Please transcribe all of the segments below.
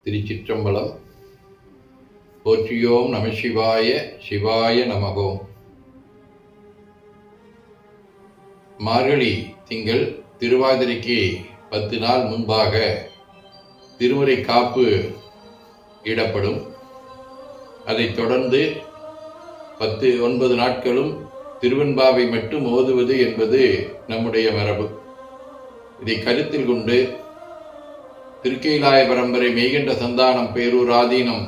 திருச்சிற்றம்பலம். போற்றியோம் நம சிவாய. சிவாய நமகோம். மார்கழி திங்கள் திருவாதிரைக்கு 10 நாள் முன்பாக திருமுறை காப்பு இடப்படும். அதைத் தொடர்ந்து 9 நாட்களும் திருவெண்பாவை மட்டும் ஓதுவது என்பது நம்முடைய மரபு. இதை கருத்தில் கொண்டு திருக்கைலாய பரம்பரை மெய்கண்ட சந்தானம் பேரூர் ஆதீனம்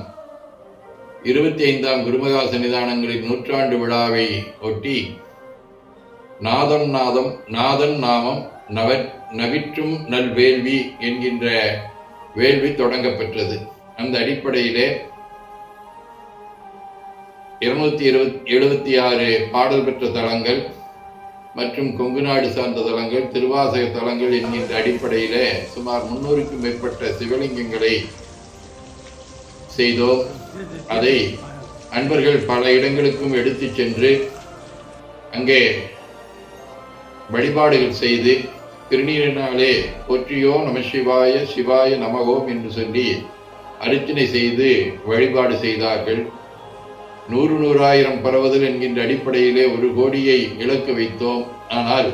25ஆம் குருமகா சன்னிதானங்களின் 100ஆண்டு விழாவை ஒட்டி நாதன் நாமம் நவிற்றும் நல்வேள்வி என்கின்ற வேள்வி தொடங்கப்பெற்றது. அந்த அடிப்படையிலே 276 பாடல் பெற்ற தலங்கள் மற்றும் கொங்கு நாடு சார்ந்த தலங்கள், திருவாசக தலங்கள் என்கின்ற அடிப்படையிலே சுமார் 300க்கும் மேற்பட்ட சிவலிங்கங்களை செய்தோம். அதை அன்பர்கள் பல இடங்களுக்கும் எடுத்து சென்று அங்கே வழிபாடுகள் செய்து திருநீரினாலே போற்றியோ நம சிவாய சிவாய நமகோம் என்று சொல்லி அர்ச்சனை செய்து வழிபாடு செய்தார்கள். 100,000 பரவுதல் என்கின்ற அடிப்படையிலே 1 கோடியை இலக்கு வைத்தோம். ஆனால்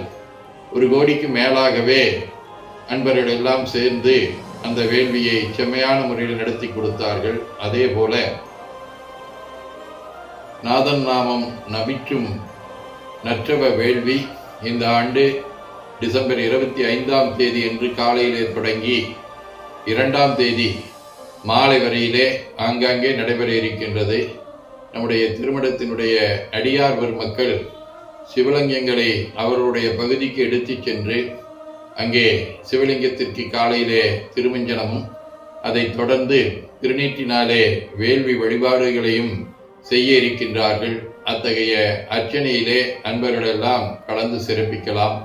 1 கோடிக்கு மேலாகவே அன்பர்கள் எல்லாம் சேர்ந்து அந்த வேள்வியை செம்மையான முறையில் நடத்தி கொடுத்தார்கள். அதே போல நாதன் நாமம் நவிற்றும் நற்றவ வேள்வி இந்த ஆண்டு டிசம்பர் 25ஆம் தேதி என்று காலையிலே தொடங்கி 2ஆம் தேதி மாலை வரையிலே ஆங்காங்கே நடைபெற இருக்கின்றது. நம்முடைய திருமணத்தினுடைய அடியார் பெருமக்கள் சிவலிங்கங்களை அவர்களுடைய பகுதிக்கு எடுத்து சென்று அங்கே சிவலிங்கத்திற்கு காலையிலே திருமஞ்சனமும் அதைத் தொடர்ந்து திருநீற்றினாலே வேள்வி வழிபாடுகளையும் செய்ய இருக்கின்றார்கள். அத்தகைய அர்ச்சனையிலே அன்பர்களெல்லாம் கலந்து சிறப்பிக்கலாம்.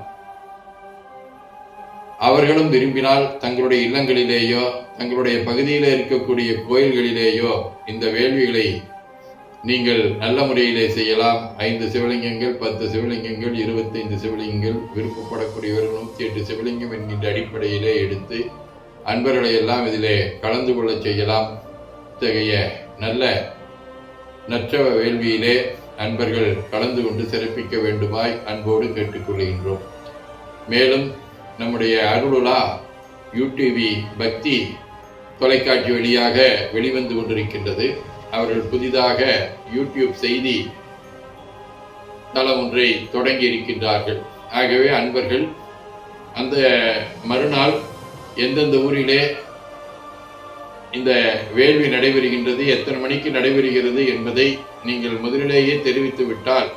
அவர்களும் விரும்பினால் தங்களுடைய இல்லங்களிலேயோ தங்களுடைய பகுதியில் இருக்கக்கூடிய கோயில்களிலேயோ இந்த வேள்விகளை நீங்கள் நல்ல முறையிலே செய்யலாம். 5 சிவலிங்கங்கள், 10 சிவலிங்கங்கள், 25 சிவலிங்கங்கள், விருப்பப்படக்கூடியவர்கள் 108 சிவலிங்கம் என்கின்ற அடிப்படையிலே எடுத்து அன்பர்களை எல்லாம் இதிலே கலந்து கொள்ள செய்யலாம். இத்தகைய நல்ல நற்றவ வேள்வியிலே அன்பர்கள் கலந்து கொண்டு சிறப்பிக்க வேண்டுமாய் அன்போடு கேட்டுக்கொள்கின்றோம். மேலும் நம்முடைய அருளுலா யூடிவி பக்தி தொலைக்காட்சி வழியாக வெளிவந்து கொண்டிருக்கின்றது. அவர்கள் புதிதாக யூடியூப் செய்தி தளம் ஒன்றை தொடங்கி இருக்கின்றார்கள். ஆகவே அன்பர்கள் அந்த மறுநாள் எந்தெந்த ஊரிலே இந்த வேள்வி நடைபெறுகின்றது, எத்தனை மணிக்கு நடைபெறுகிறது என்பதை நீங்கள் முதலிலேயே தெரிவித்து விட்டால்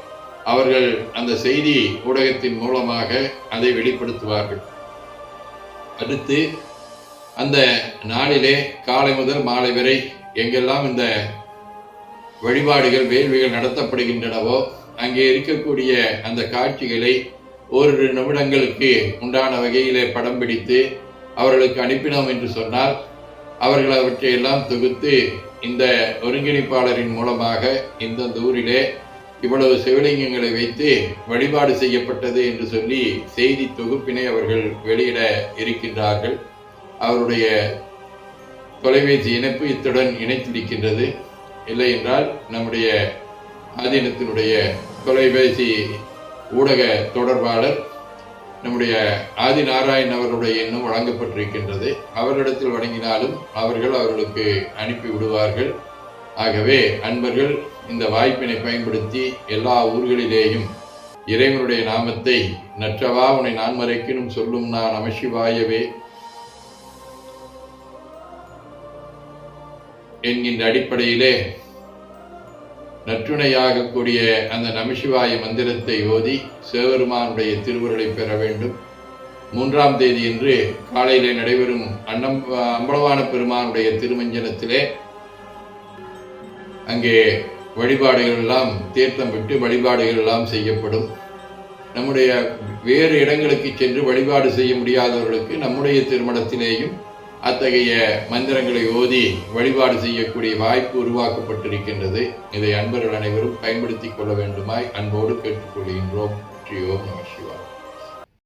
அவர்கள் அந்த செய்தி ஊடகத்தின் மூலமாக அதை வெளிப்படுத்துவார்கள். அடுத்து அந்த நாளிலே காலை முதல் மாலை வரை எங்கெல்லாம் இந்த வழிபாடுகள் வேள்விகள் நடத்தப்படுகின்றனவோ அங்கே இருக்கக்கூடிய அந்த காட்சிகளை 1 நிமிடங்களுக்கு உண்டான வகையிலே படம் பிடித்து அவர்களுக்கு அனுப்பினோம் என்று சொன்னால் அவர்கள் அவற்றை எல்லாம் தொகுத்து இந்த ஒருங்கிணைப்பாளரின் மூலமாக இந்த ஊரிலே இவ்வளவு சிவலிங்கங்களை வைத்து வழிபாடு செய்யப்பட்டது என்று சொல்லி செய்தி தொகுப்பினை அவர்கள் வெளியிட இருக்கின்றார்கள். அவருடைய தொலைபேசி இணைப்பு இத்துடன் இணைத்திருக்கின்றது. இல்லை என்றால் நம்முடைய ஆதீனத்தினுடைய தொலைபேசி ஊடக தொடர்பாளர் நம்முடைய ஆதி நாராயண் அவர்களுடைய எண்ணம் வழங்கப்பட்டிருக்கின்றது. அவர்களிடத்தில் வழங்கினாலும் அவர்களுக்கு அனுப்பி விடுவார்கள். ஆகவே அன்பர்கள் இந்த வாய்ப்பினை பயன்படுத்தி எல்லா ஊர்களிலேயும் இறைவனுடைய நாமத்தை நற்றவா உன்னை நான் மறைக்கணும் சொல்லும் நான் நமசிவாயவே என்கின்ற அடிப்படையிலே நற்றுணையாகக்கூடிய அந்த நமசிவாய மந்திரத்தை ஓதி சிவபெருமானுடைய திருவருளை பெற வேண்டும். 3ஆம் தேதி என்று காலையிலே நடைபெறும் அம்பலவான பெருமானுடைய திருமஞ்சனத்திலே அங்கே வழிபாடுகள் எல்லாம் தீர்த்தம் விட்டு வழிபாடுகள் எல்லாம் செய்யப்படும். நம்முடைய வேறு இடங்களுக்கு சென்று வழிபாடு செய்ய முடியாதவர்களுக்கு நம்முடைய திருமணத்திலேயும் அத்தகைய மந்திரங்களை ஓதி வழிபாடு செய்யக்கூடிய வாய்ப்பு உருவாக்கப்பட்டிருக்கின்றது. இதை அன்பர்கள் அனைவரும் பயன்படுத்திக் கொள்ள வேண்டுமாய் அன்போடு கேட்டுக்கொள்கின்றோம். ஸ்ரீ ஓம் நம சிவாய.